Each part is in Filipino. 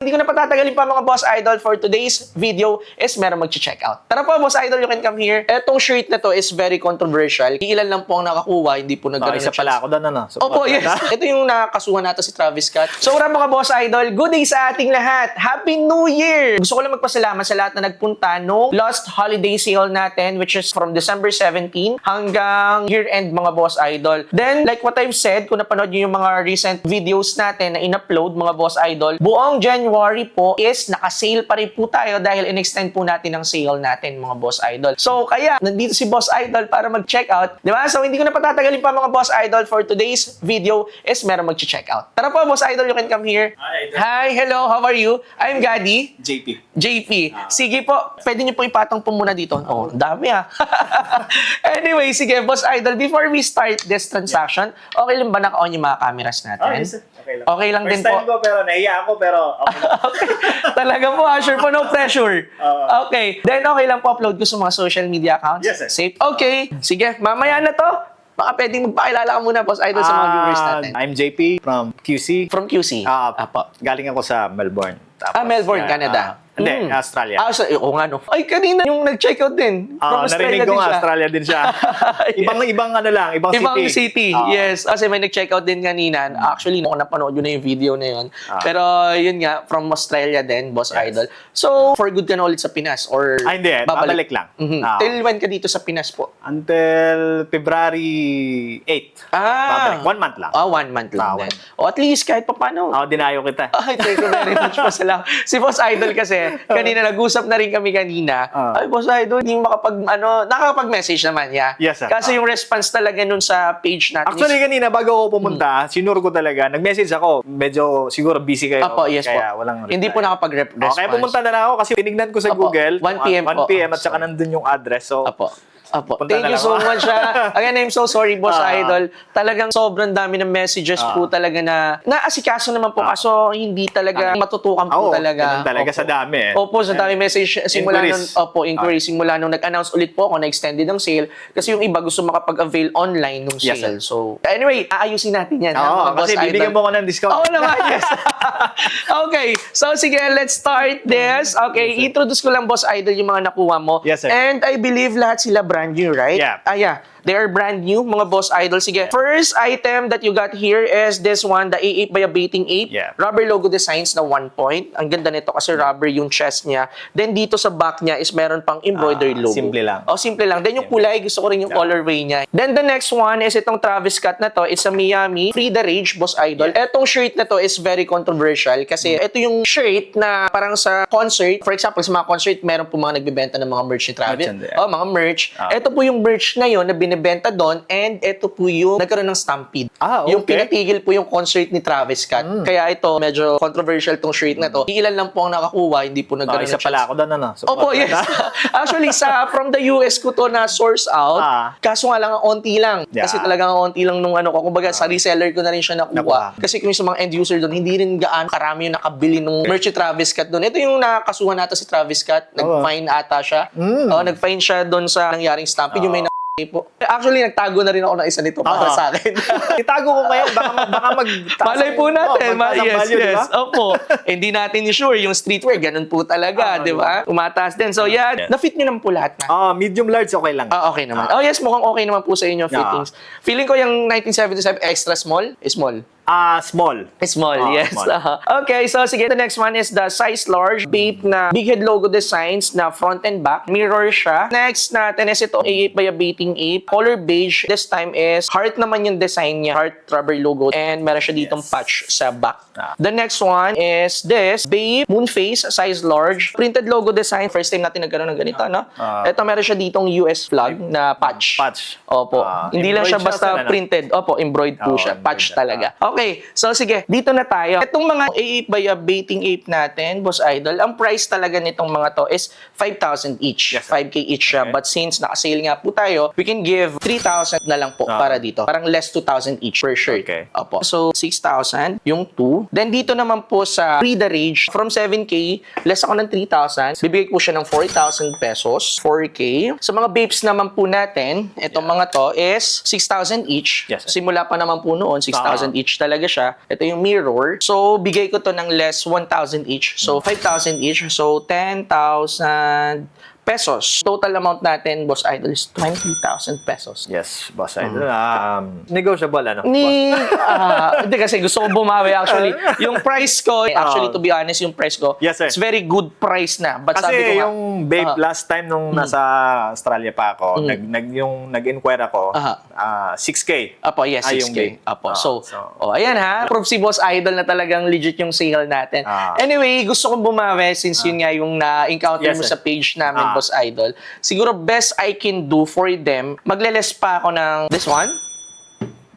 Hindi ko na patatagalin pa mga Boss Idol. For today's video is meron mag-check out. Tara po Boss Idol, you can come here. Etong shirt na to is very controversial. Ilan lang po ang nakakuha, hindi po nagkaroon isa pala ako doon, ano? Opo, yes. Ito yung nakakasuhan natin si Travis Scott. So, mga Boss Idol, good day sa ating lahat. Happy New Year! Gusto ko lang magpasalamat sa lahat na nagpunta no Lost Holiday Sale natin, which is from December 17 hanggang year-end mga Boss Idol. Then, like what I've said, kung napanood nyo yung mga recent videos natin na in-upload mga Boss Idol, buong January po is naka-sale pa rin po tayo dahil in-extend po natin ang sale natin mga Boss Idol. So, kaya, nandito si Boss Idol para mag-check out. Di ba? So, hindi ko na patatagalin pa mga Boss Idol. For today's video is meron mag-check out. Tara po, Boss Idol, you can come here. Hi, hello, how are you? I'm Gaddy. JP. Sige po, pwede niyo po ipatong po muna dito. Oh, dami ah. Anyway, sige, Boss Idol, before we start this transaction, okay lang ba naka-on yung mga cameras natin? Oh, yes, okay lang. Okay lang din First time po. ko, pero nahiya ako, pero okay lang. Okay. Talaga po, sure po, no pressure. Okay. Then, okay lang po upload ko sa mga social media accounts? Yes, sir. Safe? Okay. Sige, mamaya na to. Baka pwedeng magpakilala ka muna, Boss Idol, sa mga viewers natin. I'm JP from QC. From QC? Apo. Galing ako sa Melbourne. Tapos, Melbourne, Canada. Hindi, Australia. Oo nga, no. Ay, kanina yung nag-check out din. From Australia narinig ko din siya. Australia din siya. ibang ano lang, ibang city. Yes. Kasi may nag-check out din kanina. Actually, nung napanood yun na yung video na yun. Pero yun nga, from Australia din, Boss Idol. So, for good ka na ulit sa Pinas? Or Hindi, babalik lang. Till when ka dito sa Pinas po? Until February 8. Babalik. 1 month lang. 1 month lang din. O at least kahit pa paano. Dinayo kita. Ay, thank you very much po sa lang. Si Boss Idol kasi, kanina nag-usap na rin kami kanina. Ay, Boss Idol, hindi nakakapag-message naman niya. Yes, sir. Kasi yung response talaga nun sa page natin. Actually, kanina, bago ako pumunta, sinuro ko talaga, nag-message ako, medyo siguro busy kayo. Opo, yes kaya po. walang reply. Hindi po nakapag-response. Kaya pumunta na lang ako kasi tinignan ko sa Google. 1 PM 1 PM at saka nandun yung address. So, Thank you so much. Again, I'm so sorry, Boss Idol. Talagang sobrang dami ng messages po talaga na naasikaso naman po kaso hindi talaga matutukan po talaga. Talaga sa dami eh. Opo, sa dami message simula nung inquiries simula nung nag-announce ulit po ako na extended ang sale kasi yung iba gusto makapag-avail online nung sale. So, anyway, aayusin natin yan. Kasi bibigyan mo ko ng discount. Oo naman, yes. Okay, so sige, let's start this. Okay, introduce ko lang, Boss Idol, yung mga nakuha mo. Yes, sir. And I believe lahat sila brand new, right? Yeah. Yeah. They are brand new, mga Boss Idol. Sige, first item that you got here is this one, the A8 by a Baiting Ape. Yeah. Rubber logo designs na 1 point. Ang ganda nito kasi rubber yung chest niya. Then dito sa back niya is meron pang embroidery logo. Simple lang. Simple lang. Then yung kulay, gusto ko rin yung colorway niya. Then the next one is itong Travis Scott na to. It's a Miami Free the Rage, Boss Idol. Etong shirt na to is very controversial kasi ito yung shirt na parang sa concert. For example, sa mga concert, meron po mga nagbebenta ng mga merch ni Travis. Mga merch. Ito po yung merch na yun na binibenta doon and ito po yung nagkaroon ng stampede. Okay. Yung pinatigil po yung concert ni Travis Scott. Kaya ito, medyo controversial tong shirt na to. Ilan lang po ang nakakuha, hindi po nagkaroon isa pala ako doon, ano? Opo, yes. Actually, from the US ko to na source out. Kaso nga lang, onti lang. Kasi talagang onti lang nung ano ko. Kumbaga, sa reseller ko na rin siya nakuha. Kasi kung sa mga end user doon, hindi rin gaan karami yung nakabili ng merch ni Travis Scott doon. Ito yung nakakasuhan natin si Travis Scott. Nag-fine ata siya. Nag-fine siya doon sa nangyaring stampede. Yung may po. Actually, nagtago na rin ako ng isa nito para sa akin. Itago ko kayo, baka malay po natin. Yes. Diba? Opo. Hindi natin sure yung streetwear, ganun po talaga, di ba? Umataas din. So, na-fit nyo naman po lahat na. Medium large, okay lang. Okay naman. Yes, mukhang okay naman po sa inyo fittings. Feeling ko yung 1977 extra small, small. Small. Small, yes. Small. Okay, so sige, the next one is the size large Bape na big head logo designs na front and back. Mirror siya. Next natin is ito, A8 by a Baiting Ape. Color beige. This time is heart naman yung design niya. Heart rubber logo. And meron siya ditong patch sa back. The next one is this, Bape Moonface, size large. Printed logo design. First time natin nagkaroon ng ganito, no? Ito, meron siya ditong US flag na patch. Opo. Hindi lang siya basta printed. Opo, embroidered po siya. Patch talaga. Okay, so sige, dito na tayo. Itong mga A8 by a Baiting Ape natin, Boss Idol, ang price talaga nitong mga to is 5,000 each. 5K each siya. But since naka-sale nga po tayo, we can give 3,000 na lang po para dito. Parang less 2,000 each per shirt. Opo. So, 6,000 yung 2. Then dito naman po sa Free the Rage, from 7K, less ako ng 3,000. Bibigay ko siya ng 4,000 pesos. 4K. Sa mga babes naman po natin, itong mga to is 6,000 each. Simula pa naman po noon, 6,000 each talaga siya. Ito yung mirror. So, bigay ko to ng less 1,000 each. So, 5,000 each. So, 10,000 pesos. Total amount natin, Boss Idol, is 20,000 pesos. Yes, Boss Idol. Negotiable, ano? Hindi kasi gusto ko bumawi actually. Yung price ko, actually to be honest, yung price ko, Yes, sir. it's very good price na. But sabi ko Kasi nga, yung babe, last time nung nasa Australia pa ako, nag-inquire ako, 6K. Apo, yes, Ay, 6K. yung babe. Apo. Ayan ha. Proof si Boss Idol na talagang legit yung sale natin. Anyway, gusto kong bumawi since yun nga yung na-encounter Yes, mo sir. sa page namin, Boss Idol. Siguro best I can do for them, magle-less pa ako ng this one.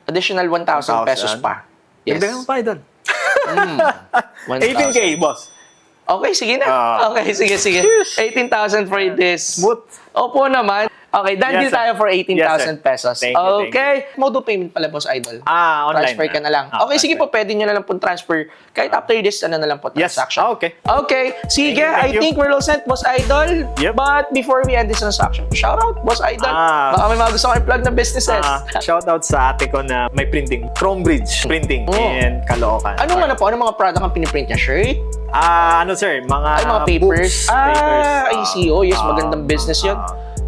Additional 1,000 pesos pa. Yes. Dagdagan mo pa, Idol. 1,000. 18K, boss. Okay, sige na. Okay, sige. 18,000 for this. Smooth. Opo naman. Okay, done Yes, deal sir. tayo for 18,000 Yes, sir. pesos. Thank you, Okay. Mode of payment pala, Boss Idol. Online. Transfer ka na lang. Okay, sige po, pwede nyo na lang po transfer. Kahit after this, ano na lang po, Yes. transaction. Okay. Okay, sige. Thank you. I think we're all set, Boss Idol. Yep. But before we end this transaction, shout out, Boss Idol. Baka may mga gusto kayo plug na businesses. Shout out sa ate ko na may printing. Chrome Bridge Printing in Caloocan. Anong ano po? Anong mga product ang piniprint niya? Shirt? Ano sir, mga Ay, mga papers. books, papers. I see. Oh, yes, magandang business yun.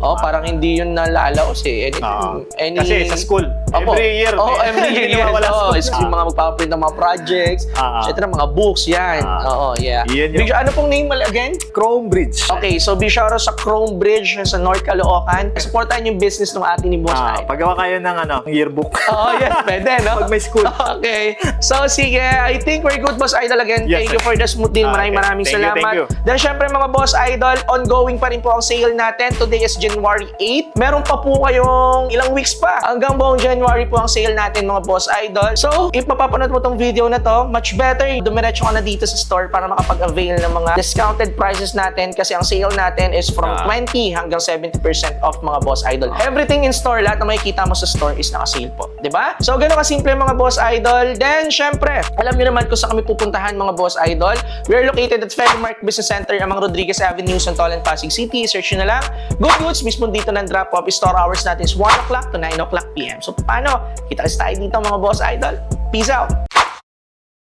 Parang hindi yun nalalaos eh. Kasi sa school, every year. Every year. Hindi mawala sa school. Yung mga magpaprint ng mga projects, etc. mga books, yan. Yun yung- Ano pong name again? Chrome Bridge. Okay, so be sure sa Chrome Bridge sa North Caloocan. Supportan yung business ng ating ni Boss Idol. Paggawa kayo ng yearbook. Yes, pwede, no? Pag may school. Okay. So, sige. I think we're good, Boss Idol. Again, Yes, thank you sir. for the smooth deal. Maraming Thank you, salamat. thank you. Then, syempre, mga Boss Idol, ongoing pa rin po ang sale natin. Today is January 8. Meron pa po kayong ilang weeks pa. Hanggang buong January po ang sale natin, mga Boss Idol. So, if mapapanood mo tong video na to, much better, dumiretso ka na dito sa store para makapag-avail ng mga discounted prices natin kasi ang sale natin is from 20 hanggang 70% off, mga Boss Idol. Everything in store, lahat na makikita mo sa store is naka-sale po. Diba? So, ganun kasimple, mga Boss Idol. Then, syempre, alam nyo naman kung saan kami pupuntahan, mga Boss Idol. We are located at Fedimark Business Center, among Rodriguez Avenue, Santolan, Pasig City. Search nyo na lang. Good Goods, mismo dito ng drop-off. Store hours natin is 1 o'clock to 9 o'clock p.m. So, paano? Kita-kita tayo dito, mga Boss Idol. Peace out!